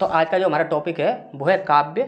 तो आज का जो हमारा टॉपिक है वो है काव्य।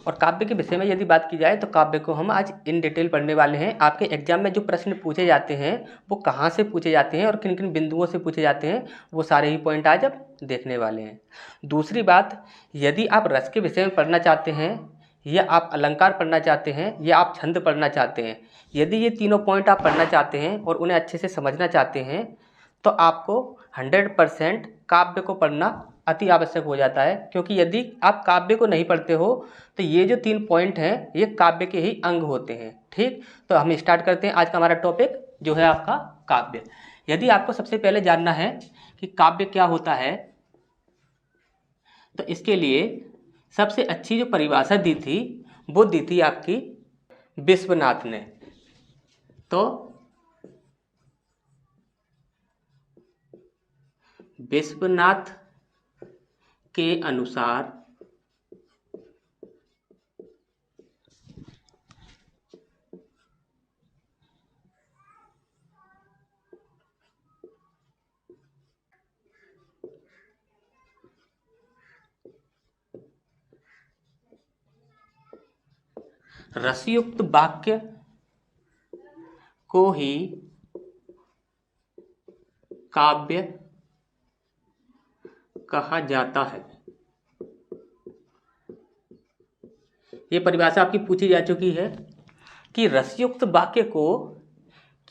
और काव्य के विषय में यदि बात की जाए तो काव्य को हम आज इन डिटेल पढ़ने वाले हैं। आपके एग्जाम में जो प्रश्न पूछे जाते हैं वो कहाँ से पूछे जाते हैं और किन किन बिंदुओं से पूछे जाते हैं, वो सारे ही पॉइंट आज अब देखने वाले हैं। दूसरी बात, यदि आप रस के विषय में पढ़ना चाहते हैं या आप अलंकार पढ़ना चाहते हैं या आप छंद पढ़ना चाहते हैं, यदि ये तीनों पॉइंट आप पढ़ना चाहते हैं और उन्हें अच्छे से समझना चाहते हैं तो आपको 100% काव्य को पढ़ना अति आवश्यक हो जाता है। क्योंकि यदि आप काव्य को नहीं पढ़ते हो तो ये जो 3 पॉइंट हैं ये काव्य के ही अंग होते हैं। ठीक, तो हम स्टार्ट करते हैं आज का हमारा टॉपिक जो है आपका काव्य। यदि आपको सबसे पहले जानना है कि काव्य क्या होता है तो इसके लिए सबसे अच्छी जो परिभाषा दी थी वो दी थी आपकी विश्वनाथ ने। तो विश्वनाथ के अनुसार रसयुक्त वाक्य को ही काव्य कहा जाता है। ये परिभाषा आपकी पूछी जा चुकी है कि रसयुक्त वाक्य को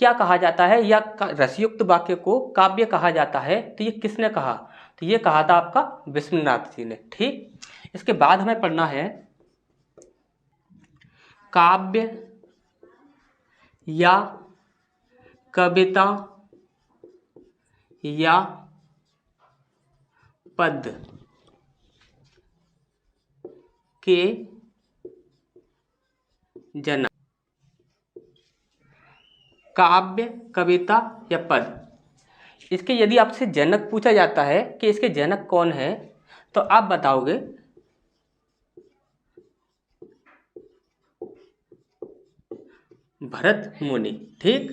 क्या कहा जाता है या रसयुक्त वाक्य को काव्य कहा जाता है। तो ये किसने कहा? तो ये कहा था आपका विश्वनाथ जी ने। ठीक, इसके बाद हमें पढ़ना है काव्य या कविता या पद के जनक। काव्य, कविता या पद, इसके यदि आपसे जनक पूछा जाता है कि इसके जनक कौन है तो आप बताओगे भरत मुनि। ठीक,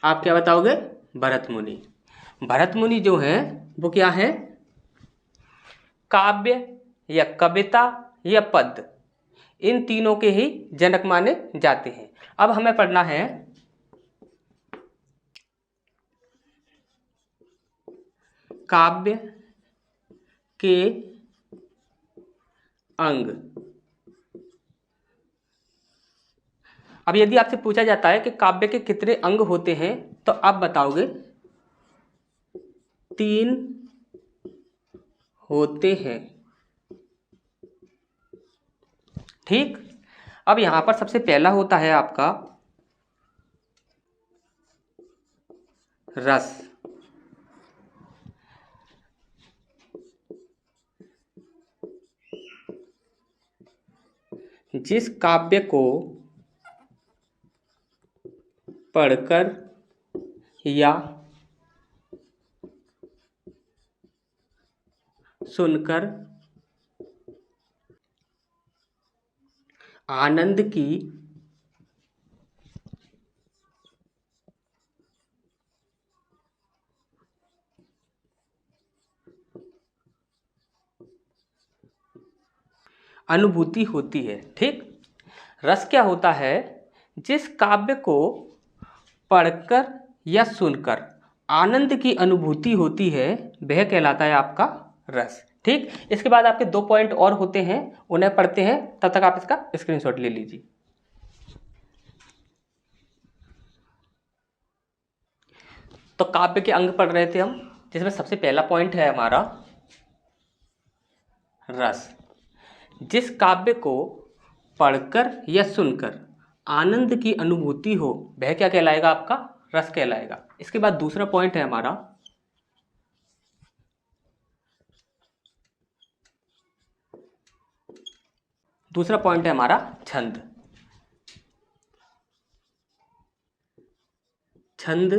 आप क्या बताओगे? भरत मुनि। भरत मुनि जो हैं वो क्या है? काव्य या कविता या पद, इन तीनों के ही जनक माने जाते हैं। अब हमें पढ़ना है काव्य के अंग। अब यदि आपसे पूछा जाता है कि काव्य के कितने अंग होते हैं तो आप बताओगे 3 होते हैं। ठीक, अब यहां पर सबसे पहला होता है आपका रस। जिस काव्य को पढ़कर या सुनकर आनंद की अनुभूति होती है। ठीक, रस क्या होता है? जिस काव्य को पढ़कर या सुनकर आनंद की अनुभूति होती है वह कहलाता है आपका रस। ठीक, इसके बाद आपके 2 पॉइंट और होते हैं, उन्हें पढ़ते हैं, तब तक आप इसका स्क्रीनशॉट ले लीजिए। तो काव्य के अंग पढ़ रहे थे हम, जिसमें सबसे पहला पॉइंट है हमारा रस। जिस काव्य को पढ़कर या सुनकर आनंद की अनुभूति हो वह क्या कहलाएगा? आपका रस कहलाएगा। इसके बाद दूसरा पॉइंट है हमारा छंद। छंद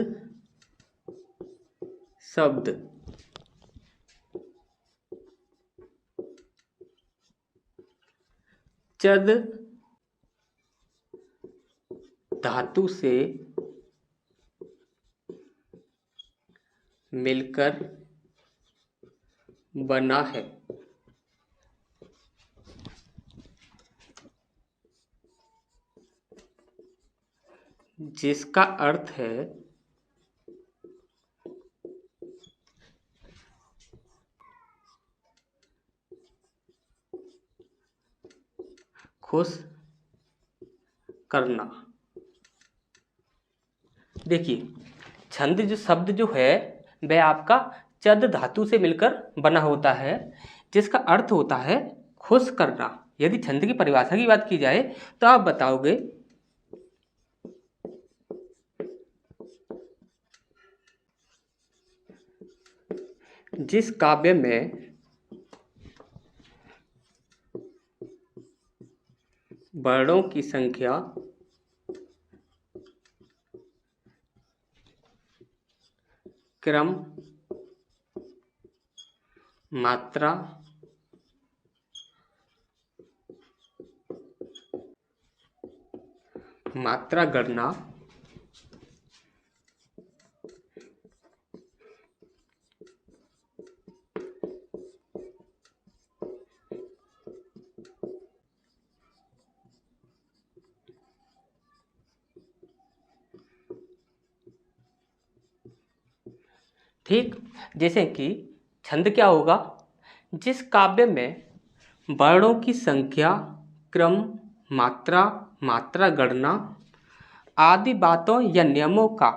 शब्द चद धातु से मिलकर बना है। जिसका अर्थ है खुश करना। देखिए, छंद जो शब्द जो है वह आपका चद धातु से मिलकर बना होता है, जिसका अर्थ होता है खुश करना। यदि छंद की परिभाषा की बात की जाए तो आप बताओगे जिस काव्य में वर्णों की संख्या क्रम मात्रा गणना ठीक। जैसे कि छंद क्या होगा, जिस काव्य में वर्णों की संख्या क्रम मात्रा गणना आदि बातों या नियमों का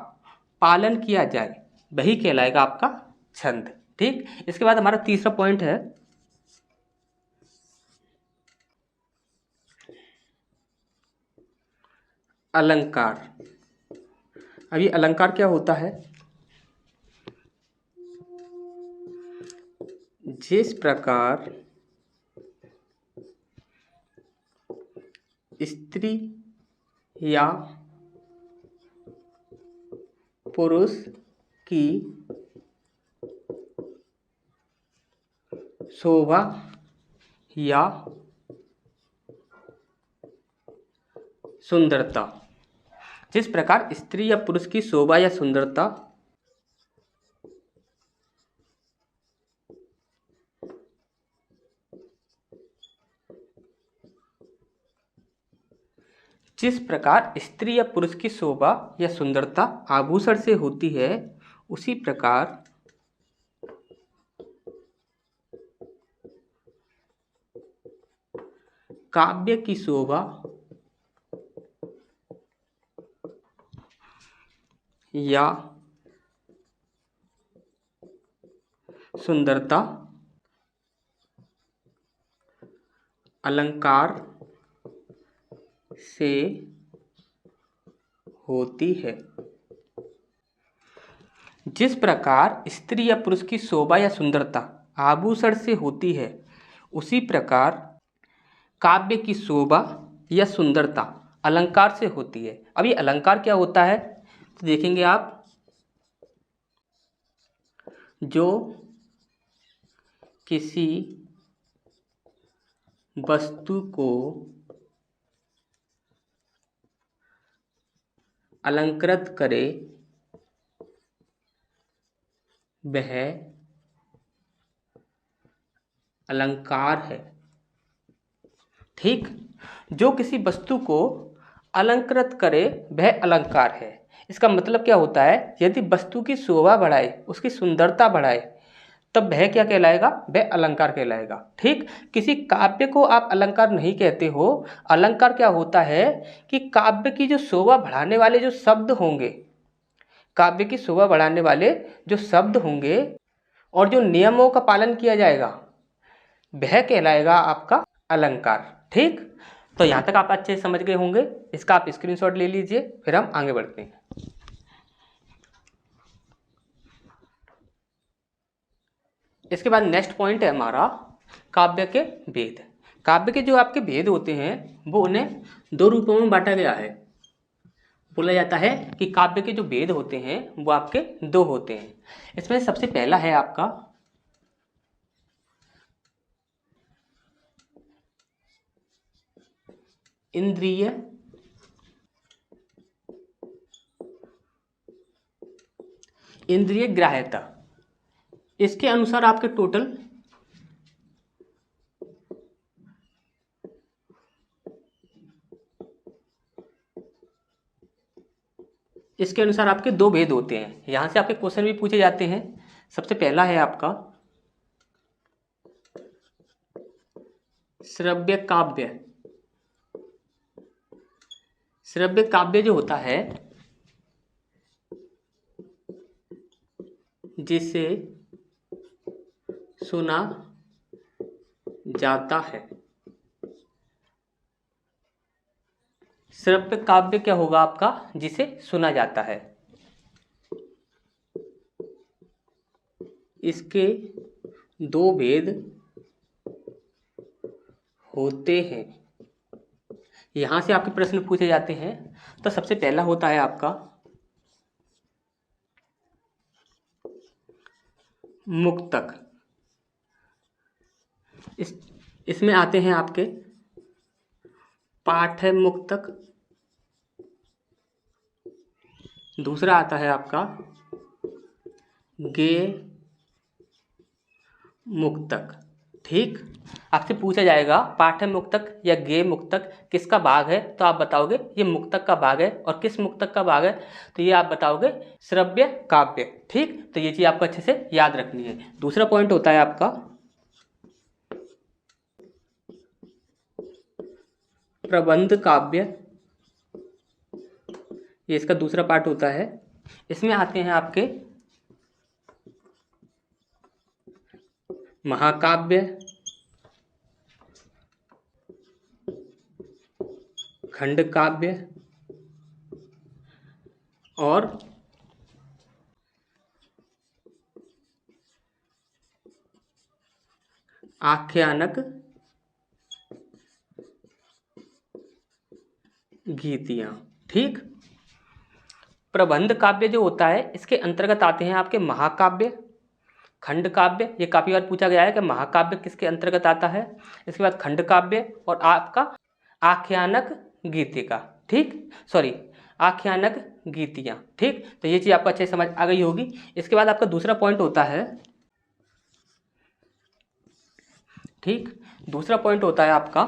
पालन किया जाए वही कहलाएगा आपका छंद। ठीक। इसके बाद हमारा तीसरा पॉइंट है अलंकार। अभी अलंकार क्या होता है, जिस प्रकार स्त्री या पुरुष की शोभा या सुंदरता, जिस प्रकार स्त्री या पुरुष की शोभा या सुंदरता जिस प्रकार स्त्री या पुरुष की शोभा या सुंदरता आभूषण से होती है, उसी प्रकार काव्य की शोभा या सुंदरता अलंकार से होती है। जिस प्रकार स्त्री या पुरुष की शोभा या सुंदरता आभूषण से होती है, उसी प्रकार काव्य की शोभा या सुंदरता अलंकार से होती है। अब ये अलंकार क्या होता है तो देखेंगे आप, जो किसी वस्तु को अलंकृत करे वह अलंकार है। ठीक। जो किसी वस्तु को अलंकृत करे वह अलंकार है। इसका मतलब क्या होता है, यदि वस्तु की शोभा बढ़ाए, उसकी सुंदरता बढ़ाए, तब वह क्या कहलाएगा, वह अलंकार कहलाएगा। ठीक। किसी काव्य को आप अलंकार नहीं कहते हो। अलंकार क्या होता है कि काव्य की जो शोभा बढ़ाने वाले जो शब्द होंगे, काव्य की शोभा बढ़ाने वाले जो शब्द होंगे और जो नियमों का पालन किया जाएगा वह कहलाएगा आपका अलंकार। ठीक। तो यहाँ तक आप अच्छे से समझ गए होंगे। इसका आप स्क्रीनशॉट ले लीजिए, फिर हम आगे बढ़ते हैं। इसके बाद नेक्स्ट पॉइंट है हमारा काव्य के भेद। काव्य के जो आपके भेद होते हैं वो उन्हें दो रूपों में बांटा गया है। बोला जाता है कि काव्य के जो भेद होते हैं वो आपके दो होते हैं। इसमें सबसे पहला है आपका इंद्रिय ग्राह्यता। इसके अनुसार आपके टोटल इसके अनुसार आपके दो भेद होते हैं। यहाँ से आपके क्वेश्चन भी पूछे जाते हैं। सबसे पहला है आपका श्रव्य काव्य। श्रव्य काव्य जो होता है जिसे सुना जाता है। श्रव्य काव्य क्या होगा आपका? जिसे सुना जाता है। इसके दो भेद होते हैं। यहां से आपके प्रश्न पूछे जाते हैं। तो सबसे पहला होता है आपका मुक्तक। इसमें आते हैं आपके पाठ्य मुक्तक। दूसरा आता है आपका गेय मुक्तक। ठीक, आपसे पूछा जाएगा पाठ्य मुक्तक या गेय मुक्तक किसका भाग है, तो आप बताओगे ये मुक्तक का भाग है। और किस मुक्तक का भाग है, तो ये आप बताओगे श्रव्य काव्य। ठीक, तो ये चीज आपको अच्छे से याद रखनी है। दूसरा पॉइंट होता है आपका प्रबंध काव्य। ये इसका दूसरा पार्ट होता है। इसमें आते हैं आपके महाकाव्य, खंड काव्य और आख्यानक गीतियां। ठीक, प्रबंध काव्य जो होता है इसके अंतर्गत आते हैं आपके महाकाव्य, खंड काव्य। ये काफी बार पूछा गया है कि महाकाव्य किसके अंतर्गत आता है। इसके बाद खंड काव्य और आपका आख्यानक गीतिका। ठीक, सॉरी, आख्यानक गीतियां। ठीक, तो ये चीज आपको अच्छे से समझ आ गई होगी। इसके बाद आपका दूसरा पॉइंट होता है, ठीक, दूसरा पॉइंट होता है आपका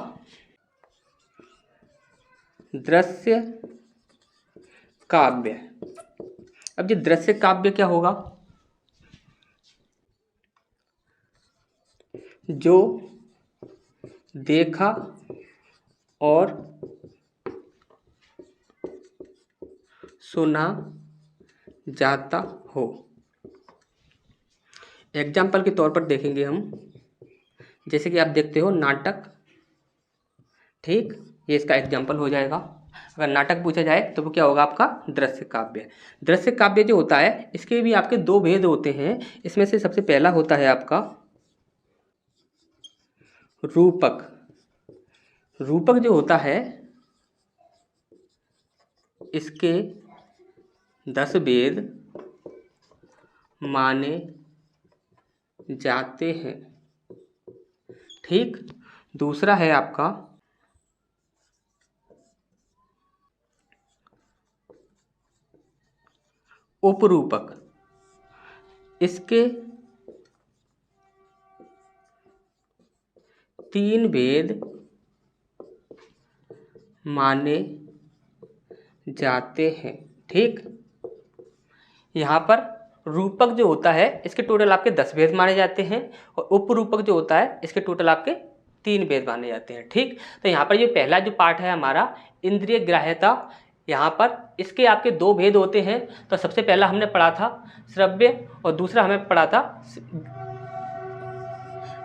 दृश्य काव्य। अब ये दृश्य काव्य क्या होगा? जो देखा और सुना जाता हो। एग्जाम्पल के तौर पर देखेंगे हम, जैसे कि आप देखते हो नाटक। ठीक, ये इसका एग्जाम्पल हो जाएगा। अगर नाटक पूछा जाए तो वो क्या होगा आपका दृश्य काव्य। दृश्य काव्य जो होता है इसके भी आपके दो भेद होते हैं। इसमें से सबसे पहला होता है आपका रूपक। रूपक जो होता है इसके 10 भेद माने जाते हैं। ठीक, दूसरा है आपका उपरूपक। इसके 3 भेद माने जाते हैं। ठीक, यहाँ पर रूपक जो होता है इसके टोटल आपके 10 भेद माने जाते हैं और उपरूपक जो होता है इसके टोटल आपके 3 भेद माने जाते हैं। ठीक, तो यहाँ पर ये पहला जो पार्ट है हमारा इंद्रिय ग्राह्यता, यहाँ पर इसके आपके 2 भेद होते हैं। तो सबसे पहला हमने पढ़ा था श्रव्य और दूसरा हमें पढ़ा था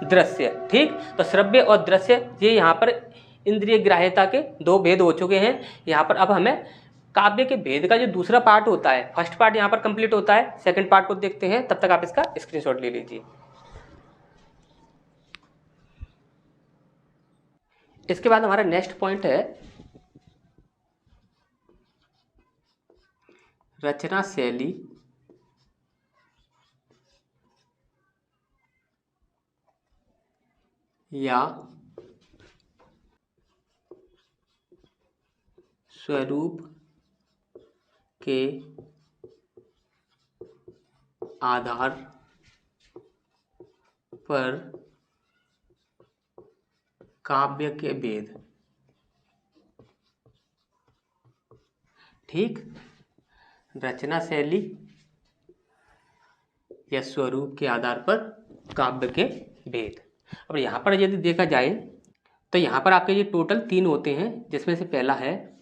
दृश्य। ठीक, तो श्रव्य और दृश्य ये यहाँ पर इंद्रिय ग्राह्यता के 2 भेद हो चुके हैं। यहाँ पर अब हमें काव्य के भेद का जो दूसरा पार्ट होता है, फर्स्ट पार्ट यहाँ पर कंप्लीट होता है। सेकंड पार्ट को देखते हैं, तब तक आप इसका स्क्रीनशॉट ले लीजिए। इसके बाद हमारा नेक्स्ट पॉइंट है रचना शैली या स्वरूप के आधार पर काव्य के भेद। ठीक, रचना शैली या स्वरूप के आधार पर काव्य के भेद। अब यहाँ पर यदि देखा जाए तो यहाँ पर आपके ये टोटल 3 होते हैं, जिसमें से पहला है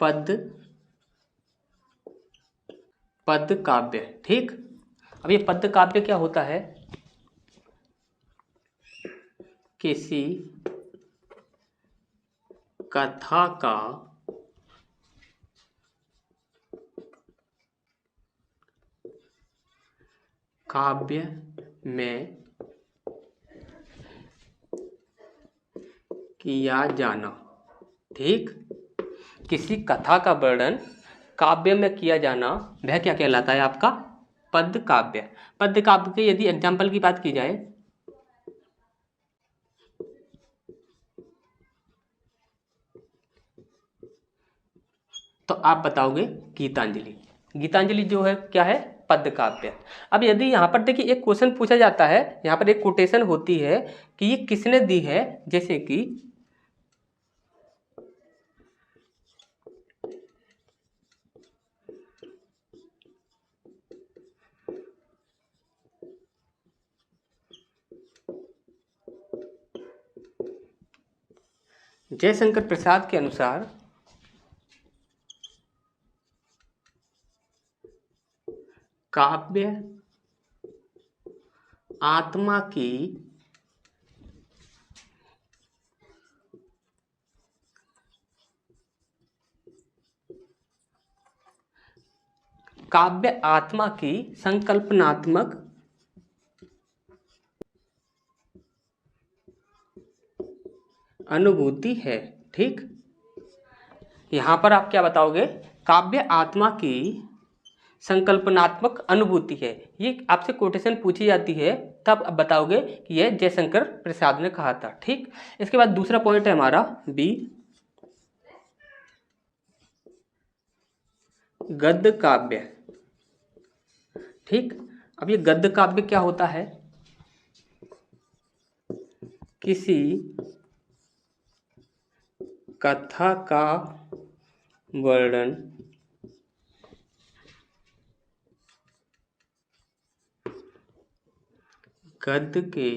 पद्य काव्य। ठीक, अब ये पद्य काव्य क्या होता है? किसी कथा का काव्य में किया जाना। ठीक, किसी कथा का वर्णन काव्य में किया जाना, वह क्या कहलाता है? आपका पद्य काव्य। पद्य काव्य के यदि एग्जाम्पल की बात की जाए तो आप बताओगे गीतांजलि। गीतांजलि जो है क्या है? पद्य काव्य। अब यदि यहाँ पर देखिए एक क्वेश्चन पूछा जाता है, यहाँ पर एक कोटेशन होती है कि ये किसने दी है, जैसे कि जयशंकर प्रसाद के अनुसार काव्य आत्मा की संकल्पनात्मक अनुभूति है। ठीक, यहां पर आप क्या बताओगे? काव्य आत्मा की संकल्पनात्मक अनुभूति है। ये आपसे कोटेशन पूछी जाती है, तब अब बताओगे कि यह जयशंकर प्रसाद ने कहा था। ठीक, इसके बाद दूसरा पॉइंट है हमारा बी, गद्य काव्य। ठीक, अब ये गद्य काव्य क्या होता है? किसी कथा का वर्णन गद्य के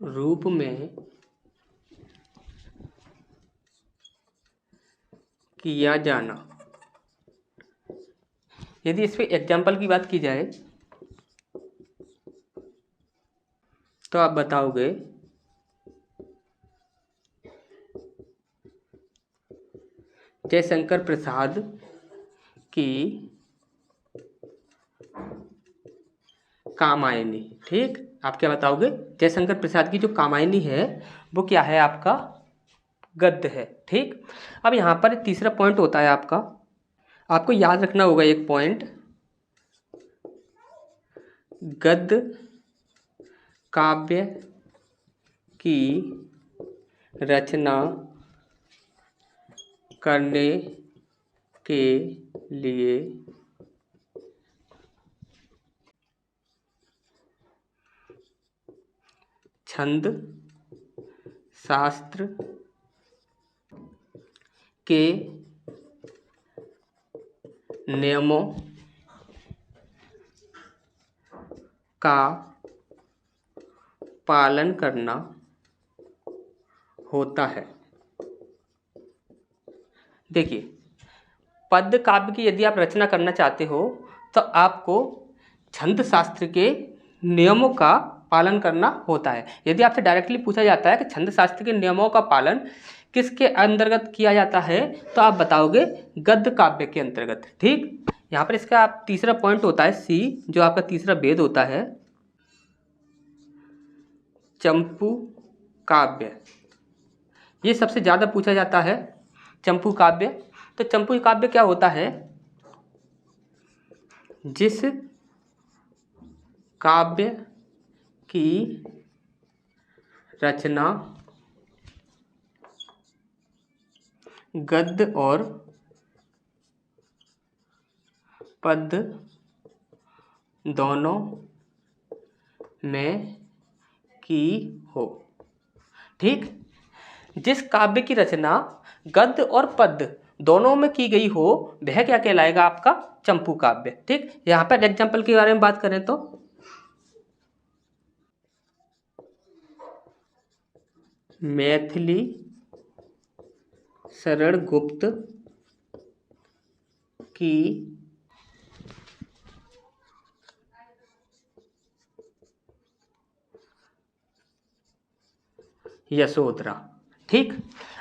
रूप में किया जाना। यदि इस पे एग्जाम्पल की बात की जाए तो आप बताओगे जयशंकर प्रसाद की कामायनी। ठीक, आप क्या बताओगे? जयशंकर प्रसाद की जो कामायनी है वो क्या है? आपका गद्य है। ठीक, अब यहाँ पर तीसरा पॉइंट होता है आपका, आपको याद रखना होगा एक पॉइंट, गद्य काव्य की रचना करने के लिए छंद शास्त्र के नियमों का पालन करना होता है। देखिए, पद्य काव्य की यदि आप रचना करना चाहते हो तो आपको छंद शास्त्र के नियमों का पालन करना होता है। यदि आपसे डायरेक्टली पूछा जाता है कि छंद शास्त्र के नियमों का पालन किसके अंतर्गत किया जाता है, तो आप बताओगे गद्य काव्य के अंतर्गत। ठीक, यहाँ पर इसका आप तीसरा पॉइंट होता है सी, जो आपका तीसरा भेद होता है, चंपू काव्य। ये सबसे ज़्यादा पूछा जाता है, चंपू काव्य। तो चंपू काव्य क्या होता है? जिस काव्य की रचना गद्य और पद्य दोनों में की हो। ठीक, जिस काव्य की रचना गद्य और पद्य दोनों में की गई हो वह क्या कहलाएगा आपका चंपू काव्य। ठीक, यहाँ पर एग्जाम्पल के बारे में बात करें तो मैथिली शरण गुप्त की यशोधरा। ठीक,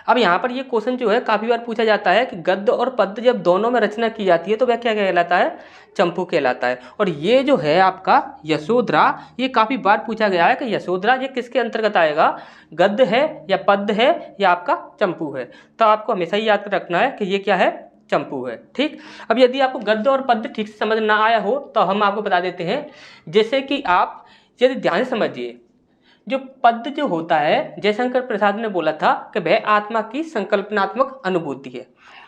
अब यहाँ पर ये क्वेश्चन जो है काफ़ी बार पूछा जाता है कि गद्य और पद्य जब दोनों में रचना की जाती है तो वह क्या कहलाता है, चंपू कहलाता है। और ये जो है आपका यशोधरा, ये काफ़ी बार पूछा गया है कि यशोधरा ये किसके अंतर्गत आएगा, गद्य है या पद्य है या आपका चंपू है। तो आपको हमेशा ही याद रखना है कि ये क्या है, चंपू है। ठीक, अब यदि आपको गद्य और पद्य ठीक से समझ ना आया हो तो हम आपको बता देते हैं, जैसे कि आप यदि ध्यान से समझिए, जो पद्य जो होता है, जयशंकर प्रसाद ने बोला था कि वह आत्मा की संकल्पनात्मक अनुभूति है,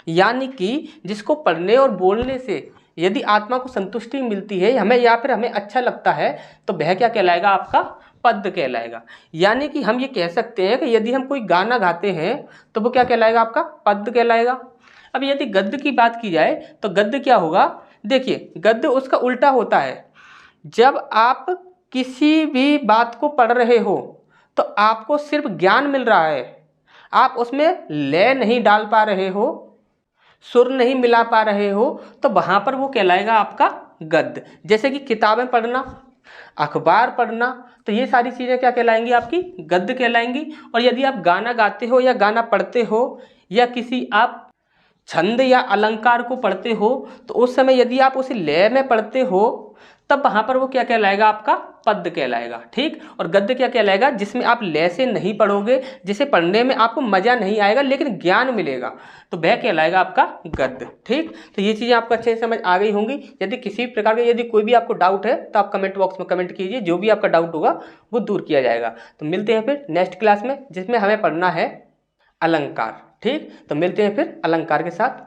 यानी कि जिसको पढ़ने और बोलने से यदि आत्मा को संतुष्टि मिलती है हमें, या फिर हमें अच्छा लगता है, तो वह क्या कहलाएगा, आपका पद्य कहलाएगा। यानी कि हम ये कह सकते हैं कि यदि हम कोई गाना गाते हैं तो वो क्या कहलाएगा, आपका पद्य कहलाएगा। अब यदि गद्य की बात की जाए तो गद्य क्या होगा, देखिए गद्य उसका उल्टा होता है। जब आप किसी भी बात को पढ़ रहे हो तो आपको सिर्फ ज्ञान मिल रहा है, आप उसमें लय नहीं डाल पा रहे हो, सुर नहीं मिला पा रहे हो, तो वहाँ पर वो कहलाएगा आपका गद्य। जैसे कि किताबें पढ़ना, अखबार पढ़ना, तो ये सारी चीज़ें क्या कहलाएंगी, आपकी गद्य कहलाएंगी। और यदि आप गाना गाते हो या गाना पढ़ते हो या किसी आप छंद या अलंकार को पढ़ते हो तो उस समय यदि आप उसे लय में पढ़ते हो तब वहाँ पर वो क्या कहलाएगा, आपका पद्य कहलाएगा। ठीक, और गद्य क्या कहलाएगा, जिसमें आप लय से नहीं पढ़ोगे, जिसे पढ़ने में आपको मजा नहीं आएगा लेकिन ज्ञान मिलेगा, तो वह कहलाएगा आपका गद्य। ठीक, तो ये चीज़ें आपको अच्छे से समझ आ गई होंगी। यदि किसी प्रकार के यदि कोई भी आपको डाउट है तो आप कमेंट बॉक्स में कमेंट कीजिए, जो भी आपका डाउट होगा वो दूर किया जाएगा। तो मिलते हैं फिर नेक्स्ट क्लास में, जिसमें हमें पढ़ना है अलंकार। ठीक, तो मिलते हैं फिर अलंकार के साथ।